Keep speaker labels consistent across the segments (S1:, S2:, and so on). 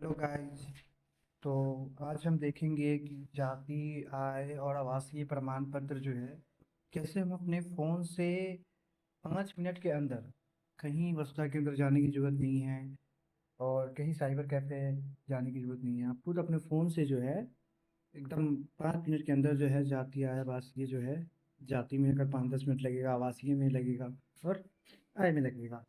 S1: Hello guys. तो आज हम देखेंगे कि जाति आय और आवासीय प्रमाण पत्र जो है कैसे हम अपने फ़ोन से 5 मिनट के अंदर कहीं वसुधा केंद्र जाने की ज़रूरत नहीं है और कहीं साइबर कैफ़े जाने की ज़रूरत नहीं है। आप खुद अपने फ़ोन से जो है एकदम 5 मिनट के अंदर जो है जाति आय आवासीय जो है, जाति में अगर 5-10 मिनट लगेगा, आवासीय में लगेगा और आय में लगेगा।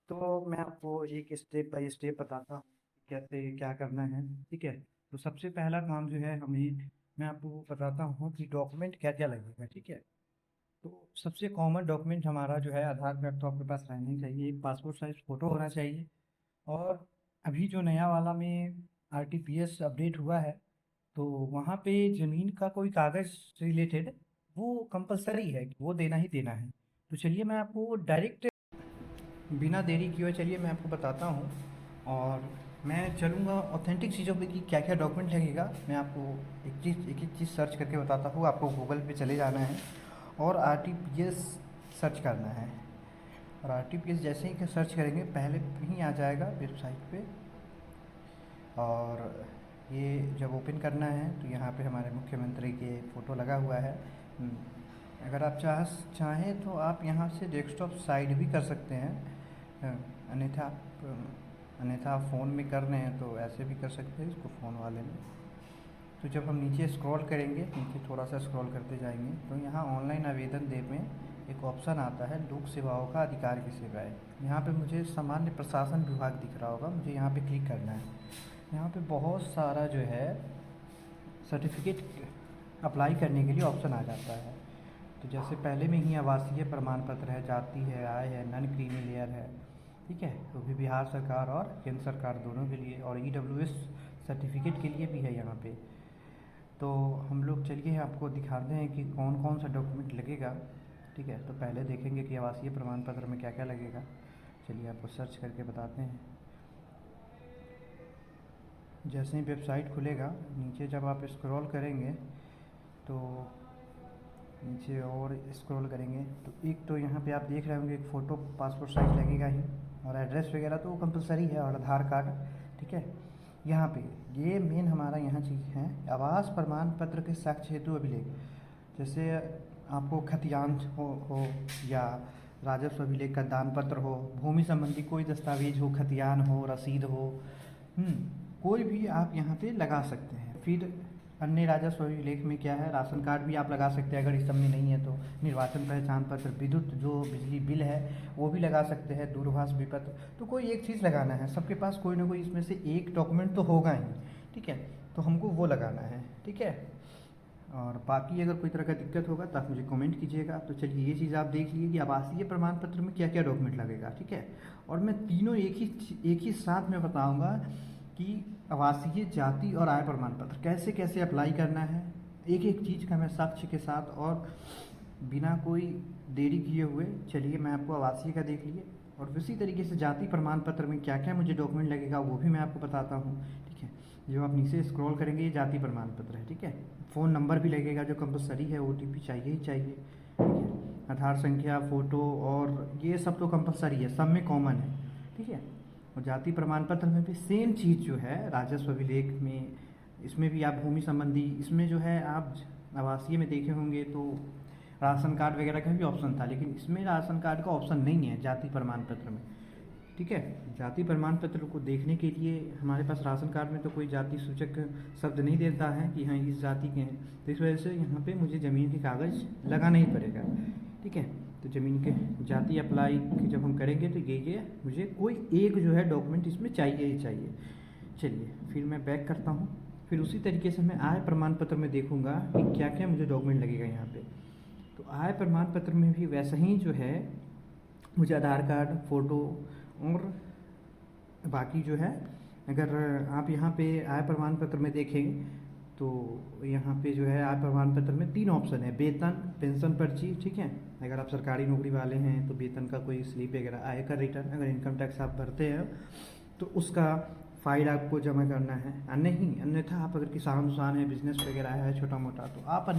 S1: तो मैं आपको एक स्टेप बाय स्टेप बताता हूँ कैसे क्या करना है। ठीक है। तो सबसे पहला काम जो है हमें, मैं आपको बताता हूँ कि डॉक्यूमेंट क्या क्या लगेगा। ठीक है। तो सबसे कॉमन डॉक्यूमेंट हमारा जो है आधार कार्ड तो आपके पास रहना ही चाहिए, एक पासपोर्ट साइज फ़ोटो होना चाहिए। और अभी जो नया वाला में आरटीपीएस अपडेट हुआ है, तो वहाँ पे ज़मीन का कोई कागज़ रिलेटेड वो कंपलसरी है कि वो देना ही देना है। तो चलिए मैं आपको डायरेक्ट बिना देरी किए हुए चलिए मैं आपको बताता हूँ। और मैं चलूँगा ऑथेंटिक चीज़ों पे कि क्या क्या डॉक्यूमेंट लगेगा। मैं आपको एक एक चीज़ सर्च करके बताता हूँ। आपको गूगल पे चले जाना है और आरटीपीएस सर्च करना है। और आरटीपीएस जैसे ही सर्च करेंगे पहले ही आ जाएगा वेबसाइट पे। और ये जब ओपन करना है तो यहाँ पे हमारे मुख्यमंत्री के फ़ोटो लगा हुआ है। अगर आप चाहें तो आप यहाँ से डेस्कटॉप साइड भी कर सकते हैं। अन्यथा आप फ़ोन में कर रहे हैं तो ऐसे भी कर सकते हैं इसको फ़ोन वाले में। तो जब हम नीचे स्क्रॉल करेंगे, नीचे थोड़ा सा स्क्रॉल करते जाएंगे तो यहाँ ऑनलाइन आवेदन दे में एक ऑप्शन आता है, लोक सेवाओं का अधिकार की सेवाएं। यहाँ पे मुझे सामान्य प्रशासन विभाग दिख रहा होगा, मुझे यहाँ पे क्लिक करना है। यहाँ पे बहुत सारा जो है सर्टिफिकेट अप्लाई करने के लिए ऑप्शन आ जाता है। तो जैसे पहले में ही आवासीय प्रमाण पत्र है, जाति है, आय है, नॉन क्रीमी लेयर है। ठीक है। तो भी बिहार सरकार और केंद्र सरकार दोनों के लिए, और ईडब्ल्यूएस सर्टिफिकेट के लिए भी है यहाँ पे। तो हम लोग चलिए आपको दिखाते हैं कि कौन कौन सा डॉक्यूमेंट लगेगा। ठीक है। तो पहले देखेंगे कि आवासीय प्रमाण पत्र में क्या क्या लगेगा। चलिए आपको सर्च करके बताते हैं। जैसे ही वेबसाइट खुलेगा, नीचे जब आप स्क्रॉल करेंगे तो नीचे और स्क्रॉल करेंगे तो एक तो यहाँ पे आप देख रहे होंगे एक फ़ोटो पासपोर्ट साइज़ लगेगा ही। और एड्रेस वगैरह तो कंपलसरी है, और आधार कार्ड। ठीक है। यहाँ पे ये मेन हमारा यहाँ चीज़ है, आवास प्रमाण पत्र के साक्ष्य हेतु अभिलेख। जैसे आपको खतियान हो या राजस्व अभिलेख का दान पत्र हो, भूमि संबंधी कोई दस्तावेज हो, खतियान हो, रसीद हो, कोई भी आप यहाँ पे लगा सकते हैं। फिर अन्य राजस्व अभिलेख में क्या है, राशन कार्ड भी आप लगा सकते हैं अगर इस सब में नहीं है तो। निर्वाचन पहचान पत्र, विद्युत जो बिजली बिल है वो भी लगा सकते हैं, दूरभाष विपत्र। तो कोई एक चीज़ लगाना है, सबके पास कोई ना कोई इसमें से एक डॉक्यूमेंट तो होगा ही। ठीक है। तो हमको वो लगाना है। ठीक है। और बाकी अगर कोई तरह का दिक्कत होगा तो आप मुझे कमेंट कीजिएगा। तो चलिए ये चीज़ आप देख लीजिए कि आवासीय प्रमाण पत्र में क्या क्या डॉक्यूमेंट लगेगा। ठीक है। और मैं तीनों एक ही साथ में बताऊंगा कि आवासीय, जाति और आय प्रमाण पत्र कैसे कैसे अप्लाई करना है, एक एक चीज़ का मैं साक्ष्य के साथ और बिना कोई देरी किए हुए। चलिए मैं आपको आवासीय का देख लिए, और उसी तरीके से जाति प्रमाण पत्र में क्या क्या मुझे डॉक्यूमेंट लगेगा वो भी मैं आपको बताता हूँ। ठीक है। जो आप नीचे स्क्रॉल करेंगे ये जाति प्रमाण पत्र है। ठीक है। फ़ोन नंबर भी लगेगा जो कंपलसरी है, ओटीपी चाहिए ही चाहिए। ठीक है। आधार संख्या, फ़ोटो, और ये सब तो कंपलसरी है, सब में कॉमन है। ठीक है। और जाति प्रमाण पत्र में भी सेम चीज़ जो है राजस्व अभिलेख में, इसमें भी आप भूमि संबंधी, इसमें जो है आप आवासीय में देखे होंगे तो राशन कार्ड वगैरह का भी ऑप्शन था, लेकिन इसमें राशन कार्ड का ऑप्शन नहीं है जाति प्रमाण पत्र में। ठीक है। जाति प्रमाण पत्र को देखने के लिए हमारे पास राशन कार्ड में तो कोई जाति सूचक शब्द नहीं देता है कि हाँ इस जाति के हैं, तो इस वजह से यहाँ पे मुझे ज़मीन के कागज़ लगाना ही पड़ेगा। ठीक है। तो ज़मीन के जाति अप्लाई जब हम करेंगे तो ये मुझे कोई एक जो है डॉक्यूमेंट इसमें चाहिए ही चाहिए। चलिए फिर मैं बैक करता हूँ। फिर उसी तरीके से मैं आय प्रमाण पत्र में देखूँगा कि क्या क्या मुझे डॉक्यूमेंट लगेगा यहाँ पे। तो आय प्रमाण पत्र में भी वैसा ही जो है मुझे आधार कार्ड, फ़ोटो, और बाकी जो है, अगर आप यहाँ पे आय प्रमाण पत्र में देखें तो यहाँ पे जो है आय प्रमाण पत्र में 3 ऑप्शन है, वेतन, पेंशन पर्ची। ठीक है। अगर आप सरकारी नौकरी वाले हैं तो वेतन का कोई स्लिप वगैरह, आयकर रिटर्न, अगर इनकम टैक्स आप भरते हैं तो उसका फाइल आपको जमा करना है। नहीं, अन्यथा आप अगर किसान उसान है, बिजनेस वगैरह है छोटा मोटा, तो आप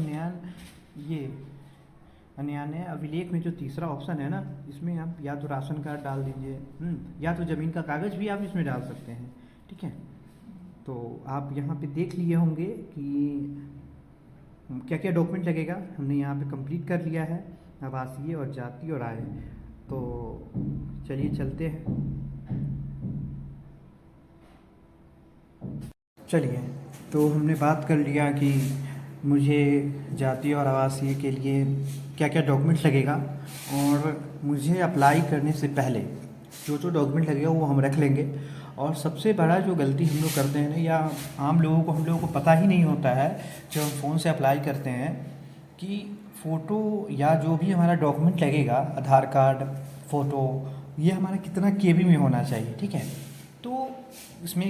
S1: ये अन्यान्य अभिलेख में जो तीसरा ऑप्शन है ना, इसमें आप या तो राशन कार्ड डाल दीजिए, या तो ज़मीन का कागज़ भी आप इसमें डाल सकते हैं। ठीक है। तो आप यहाँ पे देख लिए होंगे कि क्या क्या डॉक्यूमेंट लगेगा। हमने यहाँ पे कंप्लीट कर लिया है, आवासीय और जाति और आय। तो चलिए चलते हैं। चलिए, तो हमने बात कर लिया कि मुझे जाति और आवासीय के लिए क्या क्या डॉक्यूमेंट लगेगा, और मुझे अप्लाई करने से पहले जो जो डॉक्यूमेंट लगेगा वो हम रख लेंगे। और सबसे बड़ा जो गलती हम लोग करते हैं ना, या आम लोगों को, हम लोगों को पता ही नहीं होता है जब हम फ़ोन से अप्लाई करते हैं, कि फ़ोटो या जो भी हमारा डॉक्यूमेंट लगेगा, आधार कार्ड, फ़ोटो, ये हमारा कितना केबी में होना चाहिए। ठीक है, तो इसमें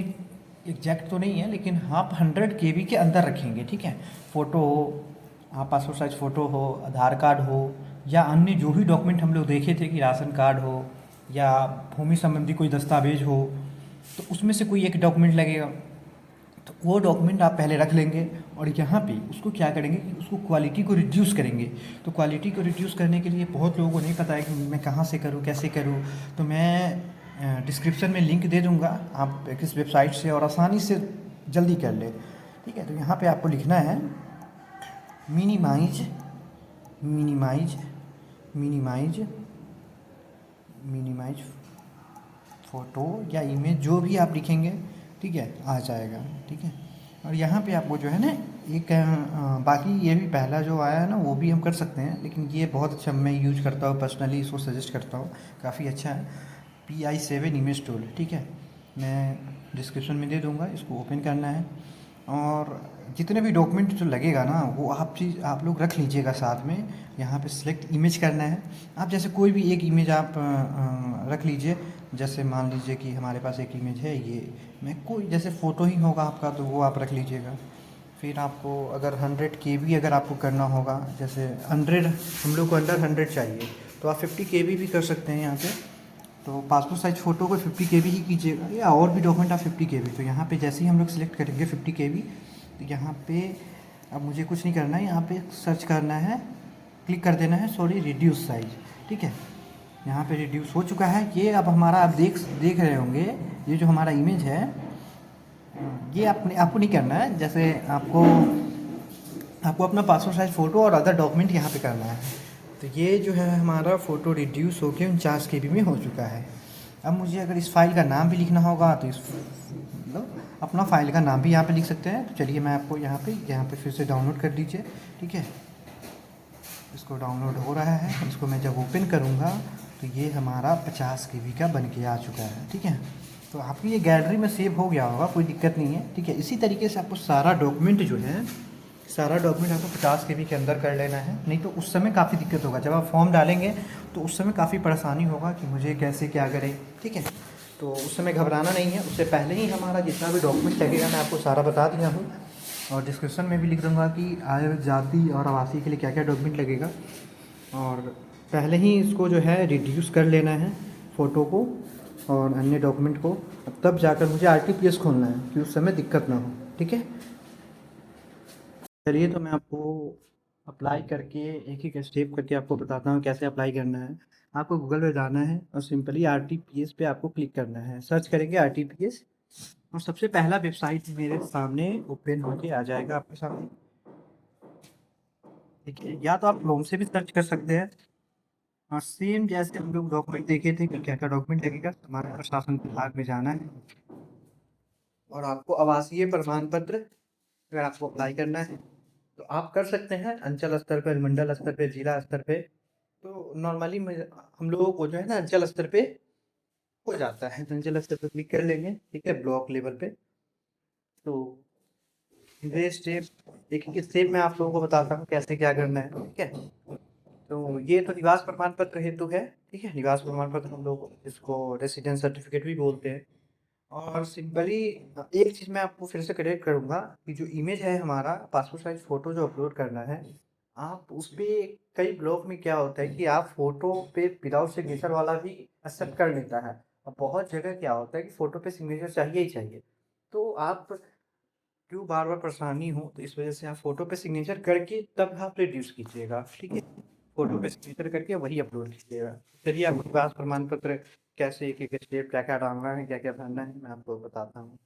S1: एग्जैक्ट तो नहीं है, लेकिन आप 100 केबी के अंदर रखेंगे। ठीक है, फ़ोटो हो, आप पासपोर्ट साइज़ फ़ोटो हो, आधार कार्ड हो, या अन्य जो भी डॉक्यूमेंट हम लोग देखे थे कि राशन कार्ड हो या भूमि संबंधी कोई दस्तावेज हो, तो उसमें से कोई एक डॉक्यूमेंट लगेगा। तो वो डॉक्यूमेंट आप पहले रख लेंगे, और यहाँ पे उसको क्या करेंगे कि उसको क्वालिटी को रिड्यूस करेंगे। तो क्वालिटी को रिड्यूस करने के लिए बहुत लोगों को नहीं पता है कि मैं कहाँ से करूँ, कैसे करूँ। तो मैं डिस्क्रिप्शन में लिंक दे दूँगा, आप किस वेबसाइट से और आसानी से जल्दी कर ले। ठीक है, तो यहाँ पे आपको लिखना है minimise minimise minimise minimise photo या इमेज, जो भी आप लिखेंगे, ठीक है, आ जाएगा। ठीक है, और यहाँ पे आपको जो है ना एक बाकी ये भी पहला जो आया है ना, वो भी हम कर सकते हैं, लेकिन ये बहुत अच्छा मैं यूज करता हूँ पर्सनली, इसको सजेस्ट करता हूँ, काफ़ी अच्छा है। PI7 image tool. ठीक है, मैं डिस्क्रिप्शन में दे दूँगा, इसको ओपन करना है। और जितने भी डॉक्यूमेंट जो लगेगा ना, वो आप लोग रख लीजिएगा साथ में। यहाँ पे सिलेक्ट इमेज करना है। आप जैसे कोई भी एक इमेज आप रख लीजिए। जैसे मान लीजिए कि हमारे पास एक इमेज है, ये मैं कोई जैसे फ़ोटो ही होगा आपका, तो वो आप रख लीजिएगा। फिर आपको अगर 100 केबी अगर आपको करना होगा, जैसे 100 हम लोग को अंडर 100 चाहिए, तो आप 50 केबी भी कर सकते हैं यहाँ पे। तो पासपोर्ट साइज़ फ़ोटो को 50 केबी ही कीजिएगा, या और भी डॉक्यूमेंट आप 50 केबी। तो यहाँ पे जैसे ही हम लोग सिलेक्ट करेंगे 50 केबी, तो यहाँ पे अब मुझे कुछ नहीं करना है, यहाँ पे सर्च करना है, क्लिक कर देना है, सॉरी, रिड्यूस साइज। ठीक है, यहाँ पे रिड्यूस हो चुका है ये। अब हमारा आप देख रहे होंगे, ये जो हमारा इमेज है, ये आपको नहीं करना है। जैसे आपको अपना पासपोर्ट साइज़ फ़ोटो और अदर डॉक्यूमेंट यहाँ पे करना है। तो ये जो है हमारा फ़ोटो रिड्यूस होकर 49 केबी में हो चुका है। अब मुझे अगर इस फाइल का नाम भी लिखना होगा, तो इस मतलब अपना फाइल का नाम भी यहाँ पे लिख सकते हैं। तो चलिए मैं आपको यहाँ पे फिर से डाउनलोड कर लीजिए। ठीक है, इसको डाउनलोड हो रहा है। इसको मैं जब ओपन करूँगा, तो ये हमारा 50 केबी का बन के आ चुका है। ठीक है, तो आपकी ये गैलरी में सेव हो गया होगा, कोई दिक्कत नहीं है। ठीक है, इसी तरीके से आपको सारा डॉक्यूमेंट जो है, सारा डॉक्यूमेंट आपको 50 केबी के अंदर कर लेना है। नहीं तो उस समय काफ़ी दिक्कत होगा, जब आप फॉर्म डालेंगे तो उस समय काफ़ी परेशानी होगा कि मुझे कैसे क्या करें। ठीक है, तो उस समय घबराना नहीं है। उससे पहले ही हमारा जितना भी डॉक्यूमेंट लगेगा मैं आपको सारा बता दिया हूँ, और डिस्क्रिप्शन में भी लिख दूँगा कि आय, जाति और आवासीय के लिए क्या क्या डॉक्यूमेंट लगेगा। और पहले ही इसको जो है रिड्यूस कर लेना है, फ़ोटो को और अन्य डॉक्यूमेंट को। तब जाकर मुझे RTPS खोलना है कि उस समय दिक्कत ना हो। ठीक है, चलिए, तो मैं आपको अप्लाई करके एक एक स्टेप करके आपको बताता हूँ कैसे अप्लाई करना है। आपको गूगल पे जाना है और सिंपली RTPS पे आपको क्लिक करना है। सर्च करेंगे RTPS, और सबसे पहला वेबसाइट मेरे सामने ओपन होके आ जाएगा आपके सामने। ठीक है, या तो आप क्रोम से भी सर्च कर सकते हैं। और सेम जैसे हम लोग डॉक्यूमेंट देखे थे कि क्या क्या डॉक्यूमेंट लगेगा, हमारे प्रशासन विभाग में जाना है, और आपको आवासीय प्रमाण पत्र अगर आपको अप्लाई करना है तो आप कर सकते हैं अंचल स्तर पर, मंडल स्तर पे, जिला स्तर पे। तो नॉर्मली हम लोगों को जो है ना अंचल स्तर पे हो जाता है, तो अंचल स्तर पे क्लिक कर लेंगे। ठीक है, ब्लॉक लेवल पे। तो ये स्टेप एक एक स्टेप में आप लोगों को बताता हूँ कैसे क्या करना है। ठीक है, तो ये तो निवास प्रमाण पत्र हेतु है। ठीक है, निवास प्रमाण पत्र हम लोग इसको रेसिडेंस सर्टिफिकेट भी बोलते हैं। और सिंपली एक चीज़ मैं आपको फिर से करेक्ट करूँगा कि जो इमेज है हमारा पासपोर्ट साइज फ़ोटो जो अपलोड करना है, आप उस पे कई ब्लॉक में क्या होता है कि आप फ़ोटो पे विदाउट सिग्नेचर वाला भी एक्सेप्ट कर लेता है, और बहुत जगह क्या होता है कि फ़ोटो पे सिग्नेचर चाहिए ही चाहिए। तो आप क्यों बार बार परेशानी हो, तो इस वजह से आप फ़ोटो पे सिग्नेचर करके तब आप रिड्यूस कीजिएगा। ठीक है, फ़ोटो पे सिग्नेचर करके वही अपलोड कीजिएगा। चलिए, आपको विकास प्रमाण पत्र कैसे एक एक स्टेप क्या क्या डालना है, क्या क्या भरना है, मैं आपको बताता हूँ।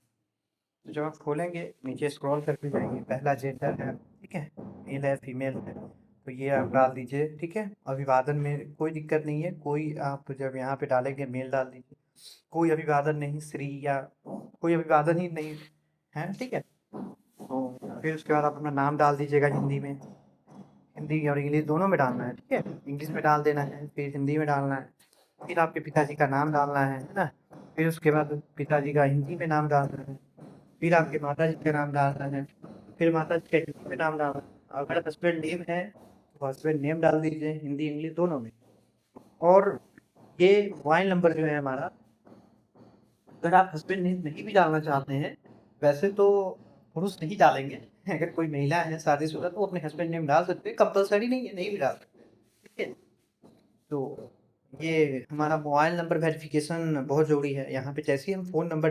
S1: तो जब आप खोलेंगे नीचे स्क्रॉल करके जाएंगे, पहला जेंडर है, ठीक है, मेल है फीमेल है, तो ये आप डाल दीजिए, ठीक है। अभिवादन में कोई दिक्कत नहीं है, कोई आप जब यहाँ पे डालेंगे मेल डाल दीजिए, कोई अभिवादन नहीं, श्री या कोई अभिवादन ही नहीं है, ठीक है। तो फिर उसके बाद आप अपना नाम डाल दीजिएगा हिंदी में, हिंदी और इंग्लिश दोनों में डालना है, ठीक है। इंग्लिश में डाल देना है, फिर हिंदी में डालना है, फिर आपके पिताजी का नाम डालना है ना। फिर उसके बाद पिताजी का हिंदी में नाम डालना है, फिर आपके माता जी का नाम डालना है, फिर माता जी का हिंदी में नाम डालना है। अगर हस्बैंड नेम है तो हस्बैंड नेम डाल दीजिए, हिंदी इंग्लिश दोनों में। और ये मोबाइल नंबर जो है हमारा, अगर आप हस्बैंड नेम नहीं भी डालना चाहते हैं, वैसे तो पुरुष नहीं डालेंगे, अगर कोई महिला है शादीशुदा तो वो अपने हस्बैंड नेम डाल सकते हैं, कंपलसरी नहीं है, नहीं भी डाल सकते, ठीक है। तो ये हमारा मोबाइल नंबर वेरिफिकेशन बहुत ज़रूरी है। यहाँ पे जैसे ही हम फ़ोन नंबर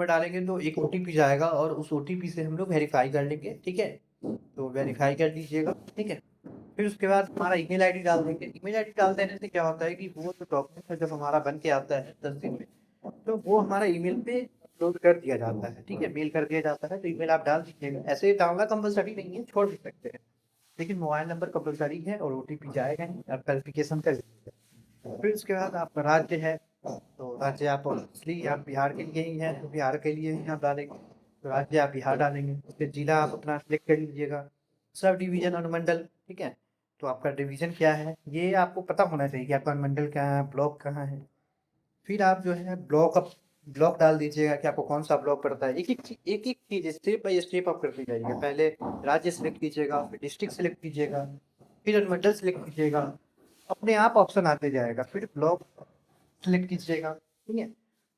S1: डालेंगे तो एक ओटीपी जाएगा और उस ओटीपी से हम लोग वेरीफाई कर लेंगे, ठीक है। तो वेरीफाई कर लीजिएगा, ठीक है। फिर उसके बाद हमारा ईमेल आईडी डाल देंगे। ईमेल आईडी डाल देने से क्या होता है कि वो जो डॉक्यूमेंट है जब हमारा बन के आता है 10 दिन में, तो वो हमारा ईमेल पे अपलोड कर दिया जाता है, ठीक है, मेल कर दिया जाता है। तो ईमेल आप डाल दीजिएगा, ऐसे डालना कंपलसरी नहीं है, छोड़ भी सकते हैं, लेकिन मोबाइल नंबर कंपलसरी है और ओटीपी जाएगा ही, आप वेरिफिकेशन कर लीजिएगा। फिर उसके बाद आपका राज्य है, तो राज्य आप ऑब्वियसली आप बिहार के लिए ही हैं, तो बिहार के लिए ही आप डालेंगे, तो राज्य आप बिहार डालेंगे। उसके जिला आप अपना सेलेक्ट कर लीजिएगा, सब डिवीजन अनुमंडल, ठीक है। तो आपका डिवीजन क्या है ये आपको पता होना चाहिए कि आपका अनुमंडल क्या है, ब्लॉक कहाँ है। फिर आप जो है ब्लॉक डाल दीजिएगा कि आपको कौन सा ब्लॉक पड़ता है। एक एक चीज स्टेप बाय स्टेप आप करते जाइएगा। पहले राज्य सेलेक्ट कीजिएगा, फिर डिस्ट्रिक्ट सेलेक्ट कीजिएगा, फिर अनुमंडल सेलेक्ट कीजिएगा, अपने आप ऑप्शन आते जाएगा, फिर ब्लॉक सेलेक्ट कीजिएगा, ठीक है।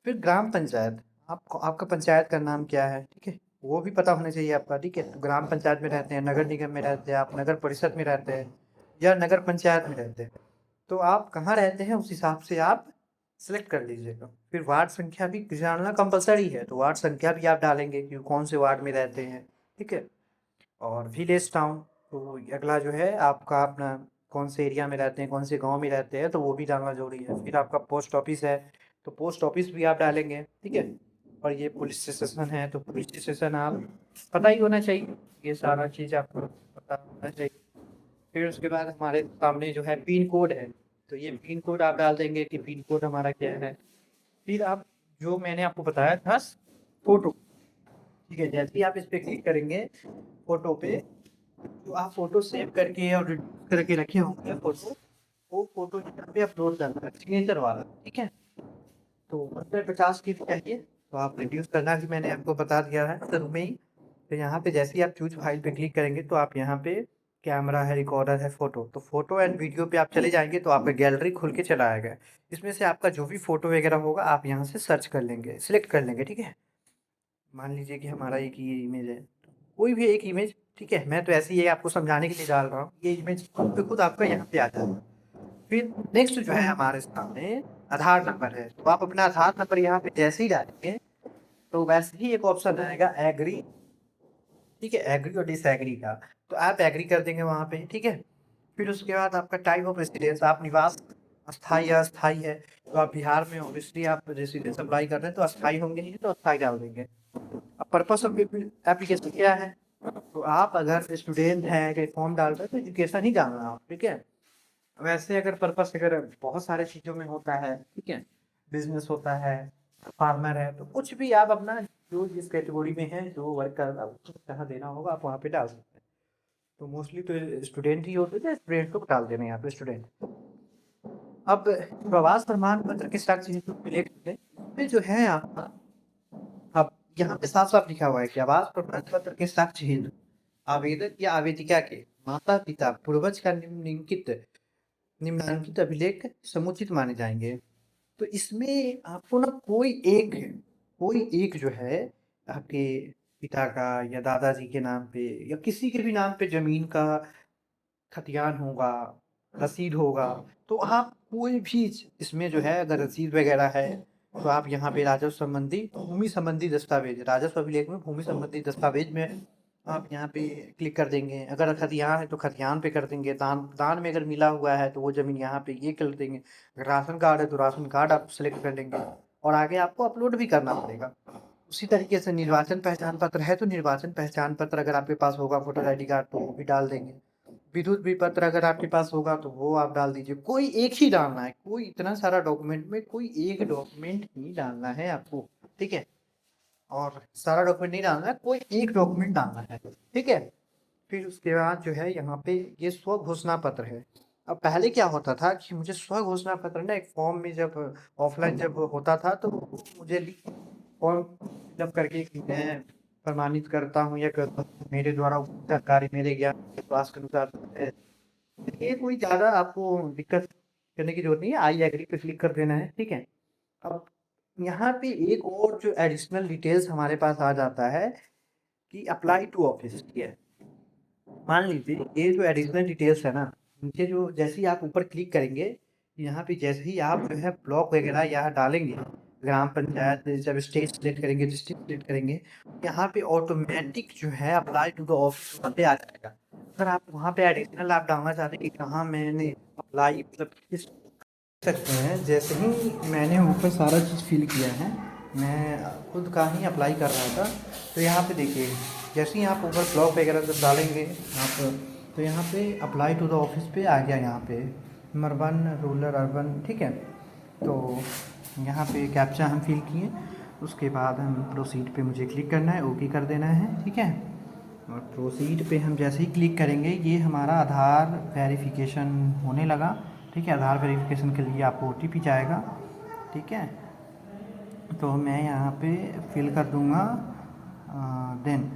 S1: फिर ग्राम पंचायत, आपको आपका पंचायत का नाम क्या है, ठीक है, वो भी पता होना चाहिए आपका, ठीक है। तो ग्राम पंचायत में रहते हैं, नगर निगम में रहते हैं, आप नगर परिषद में रहते हैं या नगर पंचायत में रहते हैं, तो आप कहाँ रहते हैं उस हिसाब से आप सेलेक्ट कर लीजिएगा। फिर वार्ड संख्या भी जानना कंपलसरी है, तो वार्ड संख्या भी आप डालेंगे कि कौन से वार्ड में रहते हैं, ठीक है। और विलेज टाउन, तो अगला जो है आपका अपना कौन से एरिया में रहते हैं, कौन से गांव में रहते हैं, तो वो भी डालना जरूरी है। फिर आपका पोस्ट ऑफिस है, तो पोस्ट ऑफिस भी आप डालेंगे, ठीक है। और ये पुलिस स्टेशन है, तो पुलिस स्टेशन आप पता ही होना चाहिए, ये सारा चीज़ आपको पता होना चाहिए। फिर उसके बाद हमारे सामने जो है पिन कोड है, तो ये पिन कोड आप डाल देंगे कि पिन कोड हमारा क्या है। फिर आप जो मैंने आपको बताया था फोटो, ठीक है, जैसे ही आप इस पे क्लिक करेंगे फोटो पे, तो आप फोटो सेव करके और reduce करके रखे होंगे फोटो, वो फोटो यहाँ पे अपलोड करना है सिग्नेचर वाला, ठीक है। तो 50 की चाहिए, तो आप रिड्यूस करना भी मैंने आपको बता दिया है शुरू में ही। तो यहाँ पे जैसे ही आप चूज फाइल पे क्लिक करेंगे तो आप यहाँ पे कैमरा है, रिकॉर्डर है, फोटो, तो फोटो एंड वीडियो पे आप चले जाएंगे तो आपका गैलरी खुल के चला आएगा। इसमें से आपका जो भी फोटो वगैरह होगा आप यहाँ से सर्च कर लेंगे, सिलेक्ट कर लेंगे, ठीक है। मान लीजिए कि हमारा एक ये इमेज है, कोई भी एक इमेज, ठीक है, मैं तो ऐसे ही आपको समझाने के लिए डाल रहा हूँ, ये इमेज खुद पे खुद आपका यहाँ पे आ जाएगा। फिर नेक्स्ट जो है हमारे सामने आधार नंबर है, तो आप अपना आधार नंबर यहाँ पे जैसे ही डालेंगे तो वैसे ही एक ऑप्शन आएगा एग्री, ठीक है, एग्री और डिसएग्री का, तो आप एग्री कर देंगे वहाँ पे, ठीक है। फिर उसके बाद आपका टाइप ऑफ रेसिडेंस, आप निवास अस्थाई या अस्थाई है, तो आप बिहार में ऑब्वियसली आप रेसिडेंस अप्लाई कर रहे हैं तो अस्थाई होंगे ही, तो अस्थाई डाल देंगे। अब पर्पस ऑफ एप्लीकेशन क्या है, तो आप अगर स्टूडेंट हैं कि फॉर्म डाल रहे हैं तो एजुकेशन ही डालना आप, ठीक है। वैसे अगर पर्पस अगर बहुत सारे चीज़ों में होता है, ठीक है, बिजनेस होता है, फार्मर है, तो कुछ भी आप अपना जो जिस कैटेगरी में है जो वर्क कर रहा है उसको जहाँ देना होगा आप वहाँ पे डाल सकते हैं। तो मोस्टली तो स्टूडेंट ही होते थे, स्टूडेंट को डाल देना यहाँ पे स्टूडेंट। अब प्रवास प्रमाण पत्र के साक्ष्य हेतु सिलेक्ट करें, इसमें जो है आपका, अब यहाँ पे साफ साफ लिखा हुआ है कि आवास प्रमाण पत्र के साक्ष्य हेतु आवेदक या आवेदिका के माता पिता पूर्वज का निम्नांकित अभिलेख समुचित माने जाएंगे। तो इसमें आपको ना कोई एक जो है आपके पिता का या दादाजी के नाम पे या किसी के भी नाम पे जमीन का खतियान होगा, रसीद होगा, तो आप कोई भी इसमें जो है अगर रसीद वगैरह है तो आप यहाँ पे राजस्व संबंधी भूमि संबंधी दस्तावेज, राजस्व अभिलेख में भूमि संबंधी दस्तावेज में आप यहाँ पे क्लिक कर देंगे। अगर खतियान है तो खतियान पे कर देंगे, दान में अगर मिला हुआ है तो वो जमीन यहाँ पे ये कर देंगे। अगर राशन कार्ड है तो राशन कार्ड आप सेलेक्ट कर लेंगे और आगे आपको अपलोड भी करना पड़ेगा। उसी तरीके से निर्वाचन पहचान पत्र है तो निर्वाचन पहचान पत्र अगर आपके पास होगा, वोटर आईडी कार्ड, तो वो भी डाल देंगे। विद्युत विपत्र अगर आपके पास होगा तो वो आप डाल दीजिए। कोई एक ही डालना है, कोई इतना सारा डॉक्यूमेंट में कोई एक डॉक्यूमेंट ही डालना है आपको, ठीक है। और सारा डॉक्यूमेंट नहीं डालना है, कोई एक डॉक्यूमेंट डालना है, ठीक है। फिर उसके बाद जो है यहाँ पे ये स्व घोषणा पत्र है। अब पहले क्या होता था कि मुझे स्व घोषणा पत्र ना एक फॉर्म में जब ऑफलाइन जब होता था तो मुझे फॉर्म फिलअप करके मैं प्रमाणित करता हूँ या करता हूँ मेरे द्वारा कार्य मेरे ज्ञान विश्वास के अनुसार है। ये कोई ज़्यादा आपको दिक्कत करने की जरूरत नहीं है, आई एग्री पे क्लिक कर देना है, ठीक है। अब यहाँ पे एक और जो एडिशनल डिटेल्स हमारे पास आ जाता है कि अप्लाई टू ऑफिस, ठीक है। मान लीजिए ये जो एडिशनल डिटेल्स है ना, नीचे जो जैसे ही आप ऊपर क्लिक करेंगे, यहाँ पे जैसे ही आप जो है ब्लॉक वगैरह यहाँ डालेंगे, ग्राम पंचायत जब स्टेट सेलेक्ट करेंगे, डिस्ट्रिक्ट सेलेक्ट करेंगे, यहाँ पे ऑटोमेटिक जो है अप्लाई टू द ऑफिस वहाँ पे आ जाएगा। अगर आप वहाँ पे एडिशनल आप डालना चाहते हैं कि कहाँ मैंने अप्लाई मतलब किस सकते हैं, जैसे ही मैंने ऊपर सारा चीज़ फिल किया है, मैं खुद का ही अप्लाई कर रहा था, तो यहाँ पे देखिए जैसे ही आप ऊपर ब्लॉक वगैरह जब डालेंगे आप, तो यहाँ पे अप्लाई टू द ऑफिस पे आ गया, यहाँ पे अर्बन रूरल अर्बन, ठीक है। तो यहाँ पे कैप्चा हम फिल किए, उसके बाद हम प्रोसीड पे मुझे क्लिक करना है, ओके कर देना है, ठीक है। और प्रोसीड पे हम जैसे ही क्लिक करेंगे ये हमारा आधार वेरिफिकेशन होने लगा, ठीक है। आधार वेरिफिकेशन के लिए आपको OTP जाएगा, ठीक है। तो मैं यहाँ पे फिल कर दूँगा, देन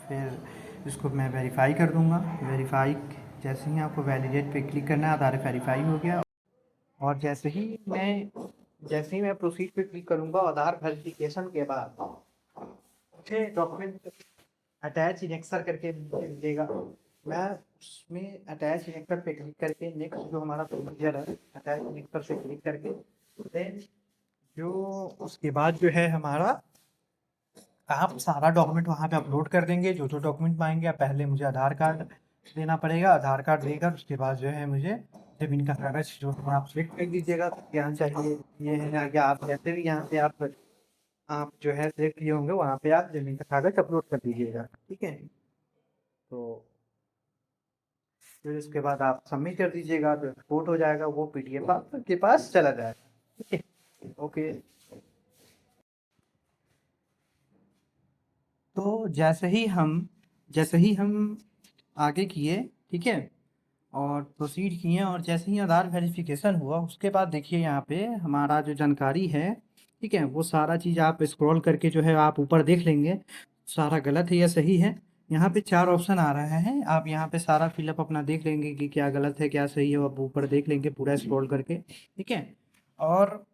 S1: फिर इसको मैं वेरीफाई कर दूँगा। वेरीफाई जैसे ही आपको वैलिडेट पे क्लिक करना है, आधार वेरीफाई हो गया। और जैसे ही मैं प्रोसीड पे क्लिक करूँगा, आधार वेरिफिकेशन के बाद मुझे डॉक्यूमेंट अटैच इनेक्सर करके मिलेगा। मैं उसमें अटैच इनेक्टर पे क्लिक करके नेक्स्ट जो हमारा प्रोसीजर है, अटैच इनेक्टर से क्लिक करके देन जो उसके बाद जो है हमारा आप सारा डॉक्यूमेंट वहाँ पे अपलोड कर देंगे। जो जो डॉक्यूमेंट मांगेंगे, आप पहले मुझे आधार कार्ड देना पड़ेगा, आधार कार्ड देकर उसके बाद जो है मुझे ज़मीन का कागज़ जो आप सिलेक्ट कर दीजिएगा यहाँ चाहिए, ये है या आप जैसे भी यहाँ पे आप जो है सिलेक्ट किए होंगे वहाँ पे आप ज़मीन का कागज़ अपलोड कर दीजिएगा, ठीक है। तो फिर उसके बाद आप सबमिट कर दीजिएगा, तो एक्सपोर्ट हो जाएगा, वो PDF आपके पास चला जाएगा, ठीक है। ओके। तो जैसे ही हम आगे किए, ठीक है, और प्रोसीड किए, और जैसे ही आधार वेरिफिकेशन हुआ उसके बाद देखिए यहाँ पे हमारा जो जानकारी है, ठीक है, वो सारा चीज़ आप स्क्रॉल करके जो है आप ऊपर देख लेंगे सारा गलत है या सही है। यहाँ पे 4 ऑप्शन आ रहा है, आप यहाँ पे सारा फिलअप अपना देख लेंगे कि क्या गलत है क्या सही है, आप ऊपर देख लेंगे पूरा स्क्रॉल करके, ठीक है। और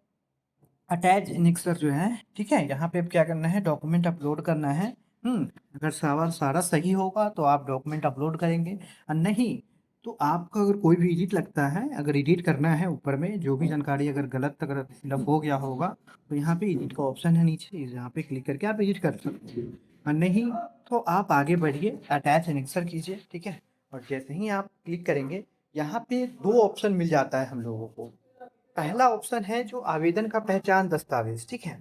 S1: अटैच एनेक्सर जो है, ठीक है, यहाँ पे अब क्या करना है, डॉक्यूमेंट अपलोड करना है। अगर सारा सही होगा तो आप डॉक्यूमेंट अपलोड करेंगे, और नहीं तो आपका अगर कोई भी एडिट लगता है, अगर एडिट करना है ऊपर में जो भी जानकारी अगर गलत अगर फिलअप हो गया होगा, तो यहाँ पे एडिट का ऑप्शन है नीचे, यहाँ पे क्लिक करके आप एडिट कर सकते हैं। और नहीं तो आप आगे बढ़िए, अटैच एनेक्सर कीजिए, ठीक है। और जैसे ही आप क्लिक करेंगे, यहाँ पे 2 ऑप्शन मिल जाता है हम लोगों को। पहला ऑप्शन है जो आवेदन का पहचान दस्तावेज, ठीक है।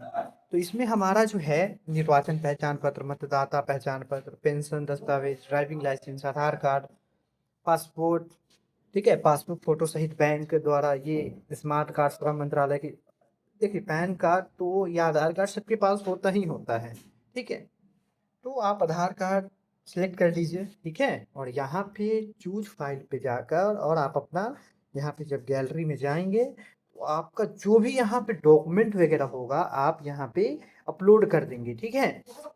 S1: तो इसमें हमारा जो है निर्वाचन पहचान पत्र, मतदाता पहचान पत्र, पेंशन दस्तावेज, ड्राइविंग लाइसेंस, आधार कार्ड, पासपोर्ट, ठीक है, पासबुक फोटो सहित बैंक द्वारा ये स्मार्ट कार्ड श्रम मंत्रालय की। देखिए पैन कार्ड तो या आधार कार्ड सबके पास होता ही होता है, ठीक है। तो आप आधार कार्ड सेलेक्ट कर लीजिए, ठीक है। और यहाँ पे चूज फाइल पे जाकर और आप अपना यहाँ पे जब गैलरी में जाएंगे तो आपका जो भी यहाँ पे डॉक्यूमेंट वगैरह होगा आप यहाँ पे अपलोड कर देंगे, ठीक है।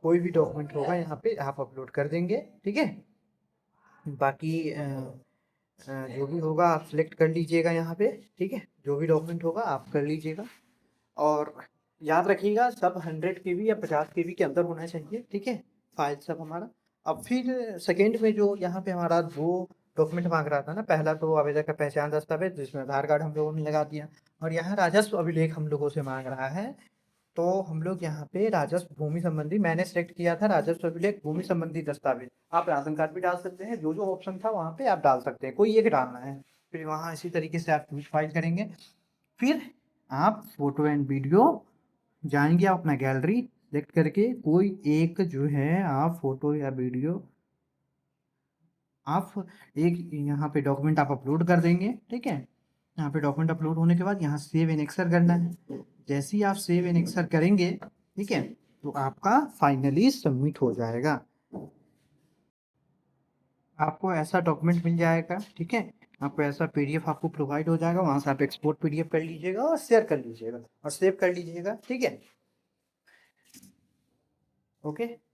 S1: कोई भी डॉक्यूमेंट होगा यहाँ पे आप अपलोड कर देंगे, ठीक है। बाकी जो भी होगा आप सिलेक्ट कर लीजिएगा यहाँ पे, ठीक है। जो भी डॉक्यूमेंट होगा आप कर लीजिएगा, और याद रखिएगा सब 100 KB या 50 KB के अंदर होना चाहिए, ठीक है, फाइल सब हमारा। अब फिर सेकेंड में जो यहाँ पे हमारा 2 डॉक्यूमेंट मांग रहा था ना, पहला तो आवेदक का पहचान दस्तावेज जिसमें आधार कार्ड हम लोगों ने लगा दिया, और यहाँ राजस्व अभिलेख हम लोगों से मांग रहा है। तो हम लोग यहाँ पे राजस्व भूमि संबंधी मैंने सेलेक्ट किया था, राजस्व अभिलेख भूमि संबंधी दस्तावेज। आप राशन कार्ड भी डाल सकते हैं, जो जो ऑप्शन था वहाँ पे आप डाल सकते हैं, कोई एक डालना है। फिर वहाँ इसी तरीके से आप फाइल करेंगे। फिर आप फोटो एंड वीडियो जाएंगे आप अपना गैलरी, सेलेक्ट करके कोई एक जो है आप फोटो या वीडियो आप एक यहाँ पे डॉक्यूमेंट आप अपलोड कर देंगे। ठीक है, यहाँ पे डॉक्यूमेंट अपलोड होने के बाद यहाँ सेव एनेक्सर करना है। जैसे ही आप सेव एनेक्सर करेंगे, ठीक है, तो आपका फाइनली सबमिट हो जाएगा, आपको ऐसा डॉक्यूमेंट मिल जाएगा। ठीक है, आपको ऐसा पीडीएफ आपको प्रोवाइड हो जाएगा, वहां से आप एक्सपोर्ट पीडीएफ कर लीजिएगा और शेयर कर लीजिएगा और सेव कर लीजिएगा। ठीक है, ओके।